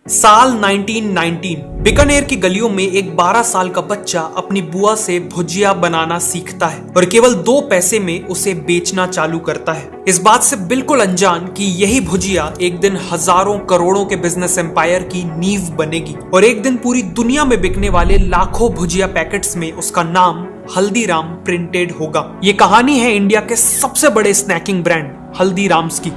साल 1919 बीकानेर की गलियों में एक 12 साल का बच्चा अपनी बुआ से भुजिया बनाना सीखता है और केवल 2 पैसे में उसे बेचना चालू करता है, इस बात से बिल्कुल अनजान कि यही भुजिया एक दिन हजारों करोड़ों के बिजनेस एम्पायर की नींव बनेगी और एक दिन पूरी दुनिया में बिकने वाले लाखों भुजिया पैकेट्स में उसका नाम हल्दीराम प्रिंटेड होगा। ये कहानी है इंडिया के सबसे बड़े स्नैकिंग ब्रांड हल्दीराम्स की।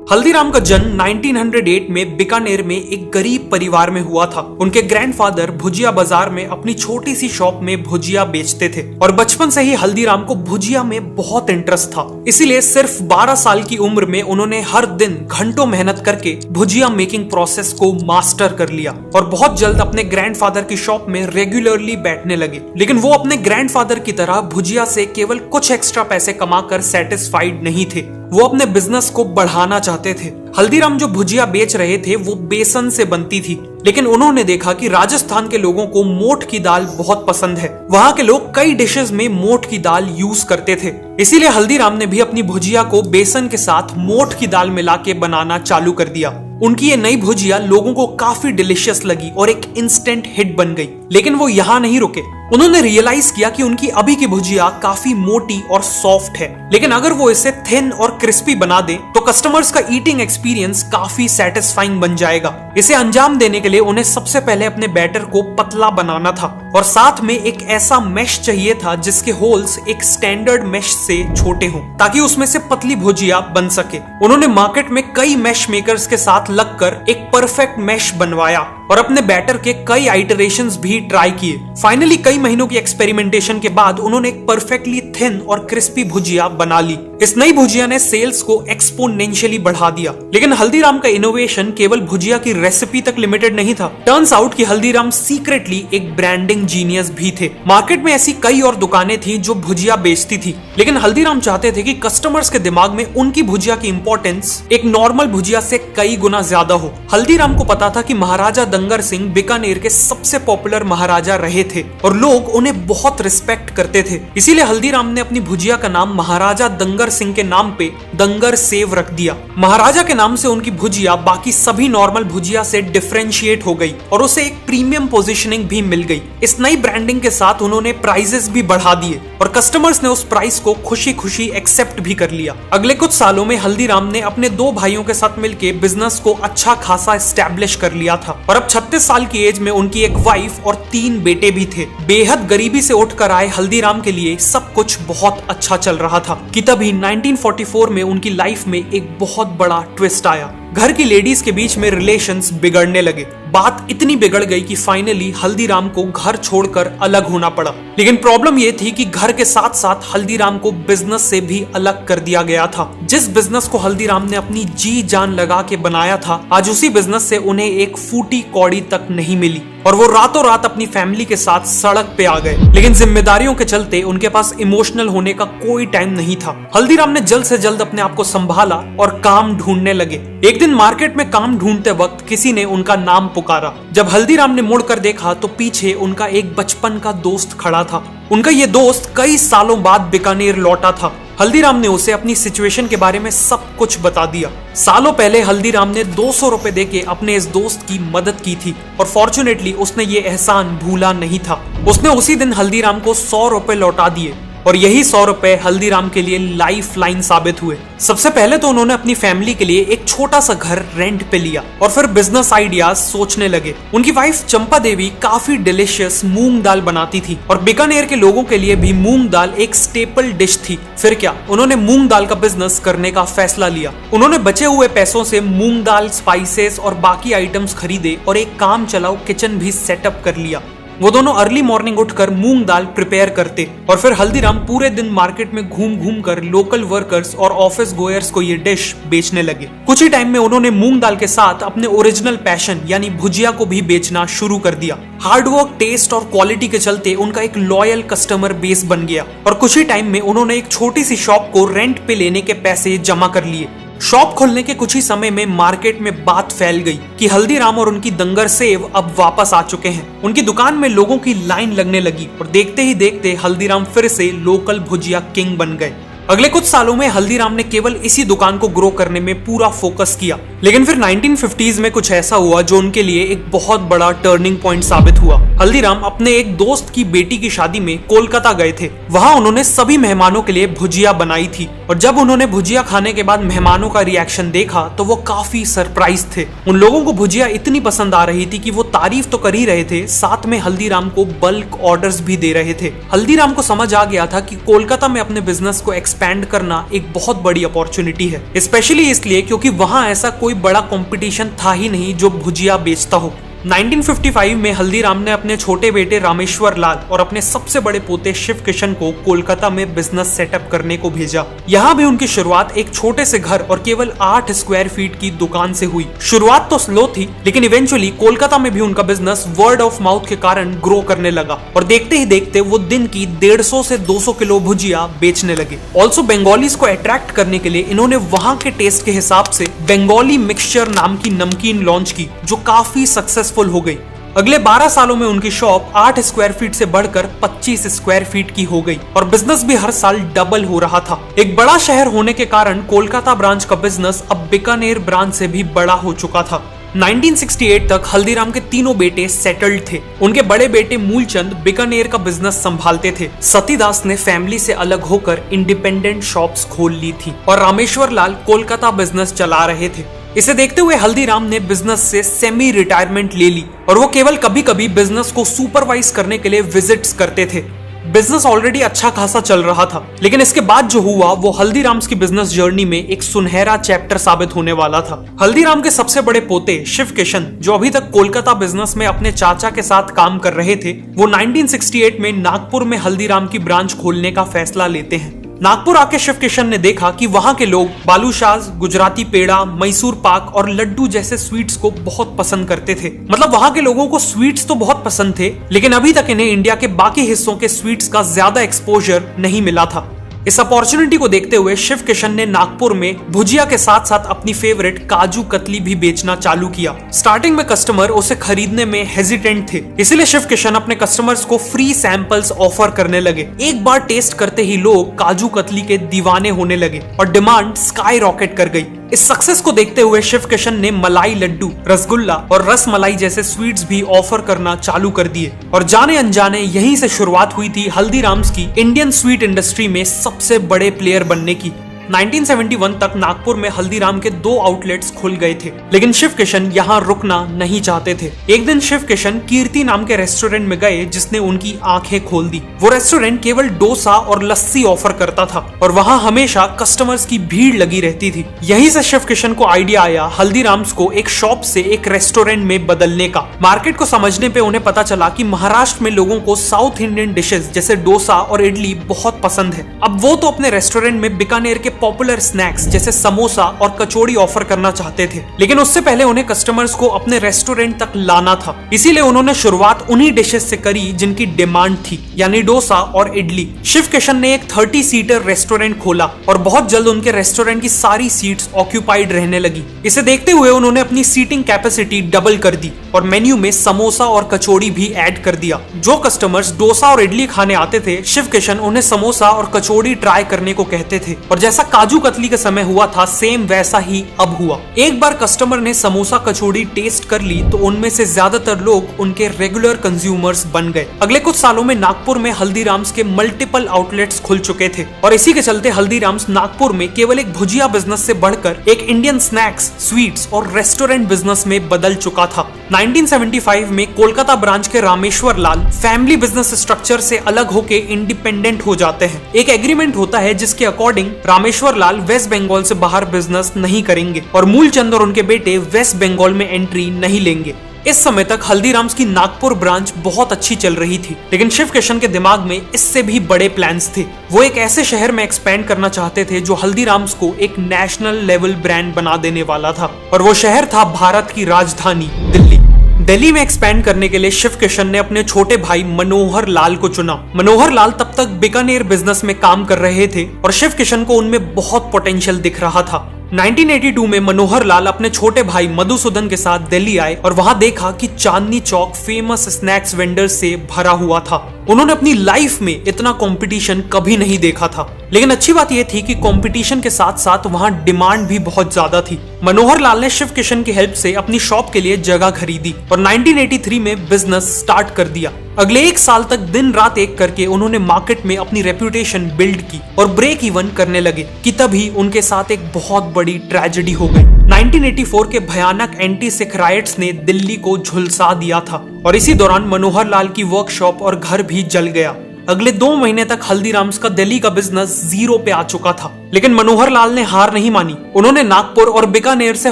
हल्दीराम का जन्म 1908 में बीकानेर में एक गरीब परिवार में हुआ था। उनके ग्रैंडफादर भुजिया बाजार में अपनी छोटी सी शॉप में भुजिया बेचते थे और बचपन से ही हल्दीराम को भुजिया में बहुत इंटरेस्ट था। इसीलिए सिर्फ 12 साल की उम्र में उन्होंने हर दिन घंटों मेहनत करके भुजिया मेकिंग प्रोसेस को मास्टर कर लिया और बहुत जल्द अपने ग्रैंडफादर की शॉप में रेगुलरली बैठने लगे। लेकिन वो अपने ग्रैंडफादर की तरह भुजिया से केवल कुछ एक्स्ट्रा पैसे कमाकर सेटिस्फाइड नहीं थे, वो अपने बिजनेस को बढ़ाना चाहते थे। हल्दीराम जो भुजिया बेच रहे थे वो बेसन से बनती थी, लेकिन उन्होंने देखा कि राजस्थान के लोगों को मोठ की दाल बहुत पसंद है। वहाँ के लोग कई डिशेस में मोठ की दाल यूज करते थे, इसीलिए हल्दीराम ने भी अपनी भुजिया को बेसन के साथ मोठ की दाल मिला के बनाना चालू कर दिया। उनकी ये नई भुजिया लोगों को काफी डिलीशियस लगी और एक इंस्टेंट हिट बन गई। लेकिन वो यहाँ नहीं रुके, उन्होंने रियलाइज किया कि उनकी अभी की भुजिया काफी मोटी और सॉफ्ट है, लेकिन अगर वो इसे थिन और क्रिस्पी बना दे तो कस्टमर्स का ईटिंग एक्सपीरियंस काफी सेटिस्फाइंग बन जाएगा। इसे अंजाम देने के लिए उन्हें सबसे पहले अपने बैटर को पतला बनाना था और साथ में एक ऐसा मेश चाहिए था जिसके होल्स एक स्टैंडर्ड मेश से छोटे हों ताकि उसमें से पतली भुजिया बन सके। उन्होंने मार्केट में कई मेश मेकर्स के साथ लगकर एक परफेक्ट मेश बनवाया और अपने बैटर के कई आइटरेशंस भी ट्राई किए। फाइनली कई महीनों की एक्सपेरिमेंटेशन के बाद उन्होंने एक परफेक्टली थिन और क्रिस्पी भुजिया बना ली। इस नई भुजिया ने सेल्स को एक्सपोनेंशियली बढ़ा दिया। लेकिन हल्दीराम का इनोवेशन केवल भुजिया की रेसिपी तक लिमिटेड नहीं था। टर्न्स आउट कि हल्दीराम सीक्रेटली एक ब्रांडिंग जीनियस भी थे। मार्केट में ऐसी कई और दुकानें थी जो भुजिया बेचती थी, लेकिन हल्दीराम चाहते थे कि कस्टमर्स के दिमाग में उनकी भुजिया की इंपॉर्टेंस एक नॉर्मल भुजिया से कई गुना ज्यादा हो। हल्दीराम को पता था कि महाराजा दंगर सिंह बीकानेर के सबसे पॉपुलर महाराजा रहे थे और लोग उन्हें बहुत रिस्पेक्ट करते थे। इसीलिए हल्दीराम ने अपनी भुजिया का नाम महाराजा दंगर सिंह के नाम पे दंगर सेव रख दिया। महाराजा के नाम से उनकी भुजिया बाकी सभी नॉर्मल भुजिया से डिफरेंशिएट हो गई और उसे एक प्रीमियम पोजीशनिंग भी मिल गई। इस नई ब्रांडिंग के साथ उन्होंने प्राइजेस भी बढ़ा दिए और कस्टमर्स ने उस प्राइस को खुशी खुशी एक्सेप्ट भी कर लिया। अगले कुछ सालों में हल्दीराम ने अपने 2 भाइयों के साथ मिलकर बिजनेस को अच्छा खासा एस्टैब्लिश कर लिया था और अब 36 साल की एज में उनकी एक वाइफ और 3 बेटे भी थे। बेहद गरीबी से उठकर आए हल्दीराम के लिए सब कुछ बहुत अच्छा चल रहा था कि तभी 1944 में उनकी लाइफ में एक बहुत बड़ा ट्विस्ट आया। घर की लेडीज के बीच में रिलेशंस बिगड़ने लगे। बात इतनी बिगड़ गई कि फाइनली हल्दीराम को घर छोड़कर अलग होना पड़ा। लेकिन प्रॉब्लम यह थी कि घर के साथ साथ हल्दीराम को बिजनेस से भी अलग कर दिया गया था। जिस बिजनेस को हल्दीराम ने अपनी जी जान लगा के बनाया था, आज उसी बिजनेस से उन्हें एक फूटी कौड़ी तक नहीं मिली और वो रातों रात अपनी फैमिली के साथ सड़क पे आ गए। लेकिन जिम्मेदारियों के चलते उनके पास इमोशनल होने का कोई टाइम नहीं था। हल्दीराम ने जल्द से जल्द अपने आप को संभाला और काम ढूंढने लगे। एक दिन मार्केट में काम ढूंढते वक्त किसी ने उनका नाम पुकारा। जब हल्दीराम ने मुड़कर देखा तो पीछे उनका एक बचपन का दोस्त खड़ा था। उनका ये दोस्त कई सालों बाद बीकानेर लौटा था। हल्दीराम ने उसे अपनी सिचुएशन के बारे में सब कुछ बता दिया। सालों पहले हल्दीराम ने 200 रुपए देके अपने इस दोस्त की मदद की थी और फॉर्चुनेटली उसने ये एहसान भूला नहीं था। उसने उसी दिन हल्दीराम को 100 रुपए लौटा दिए और यही 100 रुपए हल्दीराम के लिए लाइफ लाइन साबित हुए। सबसे पहले तो उन्होंने अपनी फैमिली के लिए एक छोटा सा घर रेंट पे लिया और फिर बिजनेस आइडियाज सोचने लगे। उनकी वाइफ चंपा देवी काफी डिलीशियस मूंग दाल बनाती थी और बीकानेर के लोगों के लिए भी मूंग दाल एक स्टेपल डिश थी। फिर क्या, उन्होंने मूंग दाल का बिजनेस करने का फैसला लिया। उन्होंने बचे हुए पैसों से मूंग दाल, स्पाइसेस और बाकी आइटम्स खरीदे और एक काम चलाऊ किचन भी सेटअप कर लिया। वो दोनों अर्ली मॉर्निंग उठकर मूंग दाल प्रिपेयर करते और फिर हल्दीराम पूरे दिन मार्केट में घूम घूम कर लोकल वर्कर्स और ऑफिस गोयर्स को ये डिश बेचने लगे। कुछ ही टाइम में उन्होंने मूंग दाल के साथ अपने ओरिजिनल पैशन यानी भुजिया को भी बेचना शुरू कर दिया। हार्डवर्क, टेस्ट और क्वालिटी के चलते उनका एक लॉयल कस्टमर बेस बन गया और कुछ ही टाइम में उन्होंने एक छोटी सी शॉप को रेंट पे लेने के पैसे जमा कर लिए। शॉप खोलने के कुछ ही समय में मार्केट में बात फैल गई कि हल्दीराम और उनकी दंगर सेव अब वापस आ चुके हैं। उनकी दुकान में लोगों की लाइन लगने लगी और देखते ही देखते हल्दीराम फिर से लोकल भुजिया किंग बन गए। अगले कुछ सालों में हल्दीराम ने केवल इसी दुकान को ग्रो करने में पूरा फोकस किया, लेकिन फिर 1950s में कुछ ऐसा हुआ जो उनके लिए एक बहुत बड़ा टर्निंग पॉइंट साबित हुआ। हल्दीराम अपने एक दोस्त की बेटी की शादी में कोलकाता गए थे। वहां उन्होंने सभी मेहमानों के लिए भुजिया बनाई थी और जब उन्होंने भुजिया खाने के बाद मेहमानों का रिएक्शन देखा तो वो काफी सरप्राइज थे। उन लोगों को भुजिया इतनी पसंद आ रही थी कि वो तारीफ तो कर ही रहे थे, साथ में हल्दीराम को बल्क ऑर्डर्स भी दे रहे थे। हल्दीराम को समझ आ गया था कि कोलकाता में अपने बिजनेस को एक्सपैंड करना एक बहुत बड़ी अपॉर्चुनिटी है, स्पेशली इसलिए क्योंकि वहां ऐसा कोई बड़ा कंपटीशन था ही नहीं जो भुजिया बेचता हो। 1955 में हल्दीराम ने अपने छोटे बेटे रामेश्वर लाल और अपने सबसे बड़े पोते शिव किशन को कोलकाता में बिजनेस सेटअप करने को भेजा। यहाँ भी उनकी शुरुआत एक छोटे से घर और केवल 8 स्क्वायर फीट की दुकान से हुई। शुरुआत तो स्लो थी, लेकिन इवेंचुअली कोलकाता में भी उनका बिजनेस वर्ड ऑफ माउथ के कारण ग्रो करने लगा और देखते ही देखते वो दिन की 150 से 200 किलो भुजिया बेचने लगे। ऑल्सो बंगालीज को अट्रैक्ट करने के लिए इन्होंने वहां के टेस्ट के हिसाब से बंगाली मिक्सचर नाम की नमकीन लॉन्च की, जो काफी सक्सेसफुल हो गई। अगले 12 सालों में उनकी शॉप 8 स्क्वायर फीट से बढ़कर 25 स्क्वायर फीट की हो गई और बिजनेस भी हर साल डबल हो रहा था। एक बड़ा शहर होने के कारण कोलकाता ब्रांच का बिजनेस अब बीकानेर ब्रांच से भी बड़ा हो चुका था। 1968 तक हल्दीराम के तीनों बेटे सेटल्ड थे। उनके बड़े बेटे मूलचंद बीकानेर का बिजनेस संभालते थे। सतीदास ने फैमिली से अलग होकर इंडिपेंडेंट शॉप्स खोल ली थी और रामेश्वर लाल कोलकाता बिजनेस चला रहे थे। इसे देखते हुए हल्दीराम ने बिजनेस से सेमी रिटायरमेंट ले ली और वो केवल कभी कभी बिजनेस को सुपरवाइज करने के लिए विजिट्स करते थे। बिजनेस ऑलरेडी अच्छा खासा चल रहा था, लेकिन इसके बाद जो हुआ वो हल्दीराम्स की बिजनेस जर्नी में एक सुनहरा चैप्टर साबित होने वाला था। हल्दीराम के सबसे बड़े पोते शिव किशन, जो अभी तक कोलकाता बिजनेस में अपने चाचा के साथ काम कर रहे थे, वो 1968 में नागपुर में हल्दीराम की ब्रांच खोलने का फैसला लेते हैं। नागपुर आके शिव किशन ने देखा कि वहां के लोग बालूशाज, गुजराती पेड़ा, मैसूर पाक और लड्डू जैसे स्वीट्स को बहुत पसंद करते थे। मतलब वहां के लोगों को स्वीट्स तो बहुत पसंद थे, लेकिन अभी तक इन्हें इंडिया के बाकी हिस्सों के स्वीट्स का ज्यादा एक्सपोजर नहीं मिला था। इस अपॉर्चुनिटी को देखते हुए शिव किशन ने नागपुर में भुजिया के साथ साथ अपनी फेवरेट काजू कतली भी बेचना चालू किया। स्टार्टिंग में कस्टमर उसे खरीदने में हेजिटेंट थे, इसीलिए शिव किशन अपने कस्टमर्स को फ्री सैंपल्स ऑफर करने लगे। एक बार टेस्ट करते ही लोग काजू कतली के दीवाने होने लगे और डिमांड स्काई रॉकेट कर गई। इस सक्सेस को देखते हुए शिव किशन ने मलाई लड्डू, रसगुल्ला और रस मलाई जैसे स्वीट्स भी ऑफर करना चालू कर दिए और जाने अनजाने यहीं से शुरुआत हुई थी हल्दीराम्स की इंडियन स्वीट इंडस्ट्री में सबसे बड़े प्लेयर बनने की। 1971 तक नागपुर में हल्दीराम के 2 आउटलेट्स खुल गए थे, लेकिन शिव किशन यहाँ रुकना नहीं चाहते थे। एक दिन शिव किशन कीर्ति नाम के रेस्टोरेंट में गए, जिसने उनकी आंखें खोल दी। वो रेस्टोरेंट केवल डोसा और लस्सी ऑफर करता था और वहाँ हमेशा कस्टमर्स की भीड़ लगी रहती थी। यहीं से शिव किशन को आइडिया आया हल्दीराम्स को एक शॉप से एक रेस्टोरेंट में बदलने का। मार्केट को समझने पे उन्हें पता चला कि महाराष्ट्र में लोगों को साउथ इंडियन डिशेस जैसे डोसा और इडली बहुत पसंद है। अब वो तो अपने रेस्टोरेंट में बीकानेर के पॉपुलर स्नैक्स जैसे समोसा और कचौड़ी ऑफर करना चाहते थे, लेकिन उससे पहले उन्हें कस्टमर्स को अपने रेस्टोरेंट तक लाना था। इसीलिए उन्होंने शुरुआत उन्हीं डिशेस से करी जिनकी डिमांड थी, यानी डोसा और इडली। शिव किशन ने एक 30 सीटर रेस्टोरेंट खोला और बहुत जल्द उनके रेस्टोरेंट की सारी सीट्स ऑक्यूपाइड रहने लगी। इसे देखते हुए उन्होंने अपनी सीटिंग कैपेसिटी डबल कर दी और मेन्यू में समोसा और कचौड़ी भी ऐड कर दिया। जो कस्टमर्स डोसा और इडली खाने आते थे, शिव किशन उन्हें समोसा और कचौड़ी ट्राई करने को कहते थे और जैसा काजू कतली के समय हुआ था, सेम वैसा ही अब हुआ। एक बार कस्टमर ने समोसा कचौड़ी टेस्ट कर ली तो उनमें से ज्यादातर लोग उनके रेगुलर कंज्यूमर्स बन गए। अगले कुछ सालों में नागपुर में हल्दीराम्स के मल्टीपल आउटलेट्स खुल चुके थे और इसी के चलते हल्दीराम्स नागपुर में केवल एक भुजिया बिजनेस से बढ़कर एक इंडियन स्नैक्स, स्वीट्स और रेस्टोरेंट बिजनेस में बदल चुका था। 1975 में कोलकाता ब्रांच के रामेश्वर लाल फैमिली बिजनेस स्ट्रक्चर से अलग होके इंडिपेंडेंट हो जाते हैं। एक एग्रीमेंट होता है जिसके अकॉर्डिंग रामेश्वर लाल वेस्ट बंगाल से बाहर बिजनेस नहीं करेंगे और मूलचंद और उनके बेटे वेस्ट बंगाल में एंट्री नहीं लेंगे। इस समय तक हल्दीराम्स की नागपुर ब्रांच बहुत अच्छी चल रही थी, लेकिन शिव किशन के दिमाग में इससे भी बड़े प्लान्स थे। वो एक ऐसे शहर में एक्सपेंड करना चाहते थे जो हल्दीराम्स को एक नेशनल लेवल ब्रांड बना देने वाला था और वो शहर था भारत की राजधानी दिल्ली। दिल्ली में एक्सपैंड करने के लिए शिव किशन ने अपने छोटे भाई मनोहर लाल को चुना। मनोहर लाल तब तक बीकानेर बिजनेस में काम कर रहे थे और शिव किशन को उनमें बहुत पोटेंशियल दिख रहा था। 1982 में मनोहर लाल अपने छोटे भाई मधुसूदन के साथ दिल्ली आए और वहां देखा कि Chandni Chowk famous snacks vendor से भरा हुआ था। उन्होंने अपनी लाइफ में इतना कंपटीशन कभी नहीं देखा था। लेकिन अच्छी बात यह थी कि कंपटीशन के साथ साथ वहां डिमांड भी बहुत ज्यादा थी। मनोहर लाल ने शिव किशन की हेल्प से अपनी शॉप के लिए जगह खरीदी और 1983 में बिजनेस स्टार्ट कर दिया। अगले 1 साल तक दिन रात एक करके उन्होंने मार्केट में अपनी रेपुटेशन बिल्ड की और ब्रेक इवन करने लगे कि तभी उनके साथ एक बहुत बड़ी ट्रेजेडी हो गई। 1984 के भयानक एंटी सिख राइट्स ने दिल्ली को झुलसा दिया था और इसी दौरान मनोहर लाल की वर्कशॉप और घर भी जल गया। अगले 2 महीने तक हल्दीराम्स का दिल्ली का बिजनेस जीरो पे आ चुका था। लेकिन मनोहर लाल ने हार नहीं मानी। उन्होंने नागपुर और बीकानेर से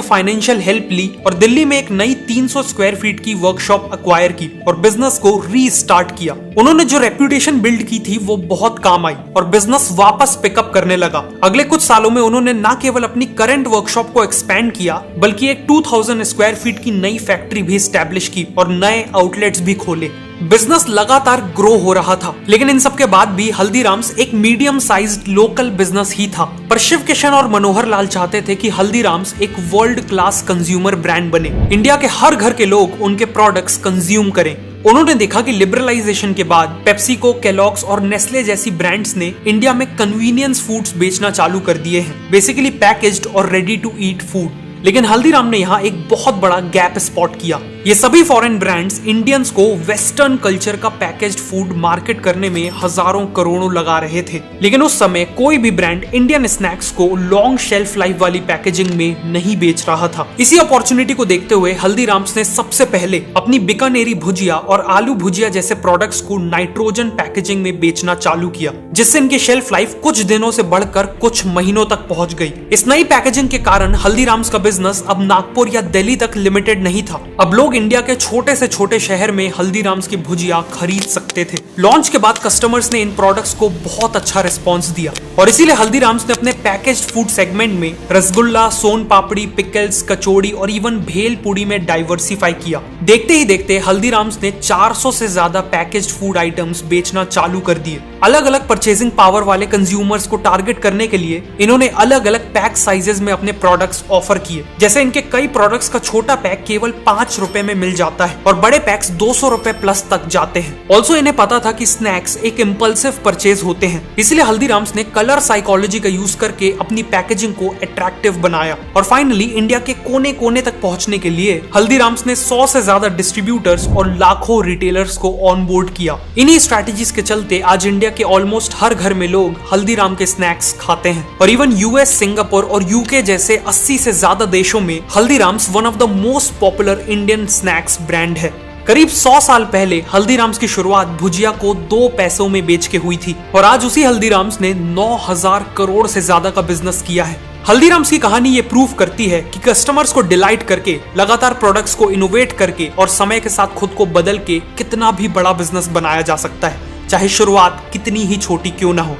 फाइनेंशियल हेल्प ली और दिल्ली में एक नई 300 स्क्वायर फीट की वर्कशॉप एक्वायर की और बिजनेस को रीस्टार्ट किया। उन्होंने जो रेप्यूटेशन बिल्ड की थी वो बहुत काम आई और बिजनेस वापस पिकअप करने लगा। अगले कुछ सालों में उन्होंने न केवल अपनी करंट वर्कशॉप को एक्सपैंड किया बल्कि एक 2000 स्क्वायर फीट की नई फैक्ट्री भी स्टैब्लिश की और नए आउटलेट्स भी खोले। बिजनेस लगातार ग्रो हो रहा था, लेकिन इन सब के बाद भी हल्दीराम्स एक मीडियम साइज्ड लोकल बिजनेस ही था। पर शिव किशन और मनोहर लाल चाहते थे कि हल्दीराम्स एक वर्ल्ड क्लास कंज्यूमर ब्रांड बने, इंडिया के हर घर के लोग उनके प्रोडक्ट्स कंज्यूम करें। उन्होंने देखा कि लिबरलाइजेशन के बाद पेप्सिको, केलॉग्स और नेस्ले जैसी ब्रांड्स ने इंडिया में कन्वीनियंस फूड्स बेचना चालू कर दिए हैं, बेसिकली पैकेज्ड और रेडी टू ईट फूड। लेकिन हल्दीराम ने यहाँ एक बहुत बड़ा गैप स्पॉट किया। ये सभी फॉरेन ब्रांड्स इंडियंस को वेस्टर्न कल्चर का पैकेज्ड फूड मार्केट करने में हजारों करोड़ों लगा रहे थे, लेकिन उस समय कोई भी ब्रांड इंडियन स्नैक्स को लॉन्ग शेल्फ लाइफ वाली पैकेजिंग में नहीं बेच रहा था। इसी अपॉर्चुनिटी को देखते हुए हल्दीराम्स ने सबसे पहले अपनी बीकानेरी भुजिया और आलू भुजिया जैसे प्रोडक्ट्स को नाइट्रोजन पैकेजिंग में बेचना चालू किया, जिससे इनकी शेल्फ लाइफ कुछ दिनों से बढ़कर कुछ महीनों तक पहुंच गई। इस नई पैकेजिंग के कारण हल्दीराम्स का बिजनेस अब नागपुर या दिल्ली तक लिमिटेड नहीं था। अब लोग इंडिया के छोटे से छोटे शहर में हल्दीराम्स की भुजिया खरीद सकते थे। लॉन्च के बाद कस्टमर्स ने इन प्रोडक्ट्स को बहुत अच्छा रिस्पांस दिया और इसीलिए हल्दीराम्स ने अपने पैकेज्ड फूड सेगमेंट में रसगुल्ला, सोन पापड़ी, पिकल्स, कचौड़ी और इवन भेल पूड़ी में डाइवर्सिफाई किया। देखते ही देखते हल्दीराम्स ने 400 से ज्यादा पैकेज्ड फूड आइटम्स बेचना चालू कर दिए। अलग अलग परचेजिंग पावर वाले कंज्यूमर्स को टारगेट करने के लिए इन्होंने अलग अलग पैक साइजेस में अपने प्रोडक्ट्स ऑफर किए। जैसे इनके कई प्रोडक्ट्स का छोटा पैक केवल 5 रुपए में मिल जाता है और बड़े पैक्स 200 रुपए प्लस तक जाते हैं। ऑल्सो इन्हें पता था कि स्नैक्स एक इम्पल्सिव परचेज होते हैं, इसलिए हल्दीराम्स ने कलर साइकोलॉजी का यूज करके अपनी पैकेजिंग को अट्रैक्टिव बनाया और फाइनली इंडिया के कोने कोने तक पहुंचने के लिए हल्दीराम्स ने 100 से ज्यादा डिस्ट्रीब्यूटर्स और लाखों रिटेलर्स को ऑन बोर्ड किया। इन्हीं स्ट्रेटेजीज के चलते आज इंडिया के ऑलमोस्ट हर घर में लोग हल्दीराम के स्नैक्स खाते हैं और इवन यूएस, सिंगापुर और यूके जैसे 80 से ज्यादा देशों में Haldiram's one of the most popular Indian snacks brand है। करीब 100 साल पहले हल्दीराम्स की शुरुआत भुजिया को 2 पैसों में बेच के हुई थी और आज उसी हल्दीराम्स ने 9000 करोड़ से ज्यादा का बिजनेस किया है। हल्दीराम्स की कहानी ये प्रूव करती है कि कस्टमर्स को डिलाइट करके, लगातार प्रोडक्ट्स को इनोवेट करके और समय के साथ खुद को बदल के कितना भी बड़ा बिजनेस बनाया जा सकता है, चाहे शुरुआत कितनी ही छोटी क्यों ना हो।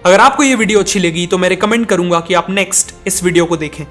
अगर आपको ये वीडियो अच्छी लगी तो मैं रिकमेंड करूंगा कि आप नेक्स्ट इस वीडियो को देखें।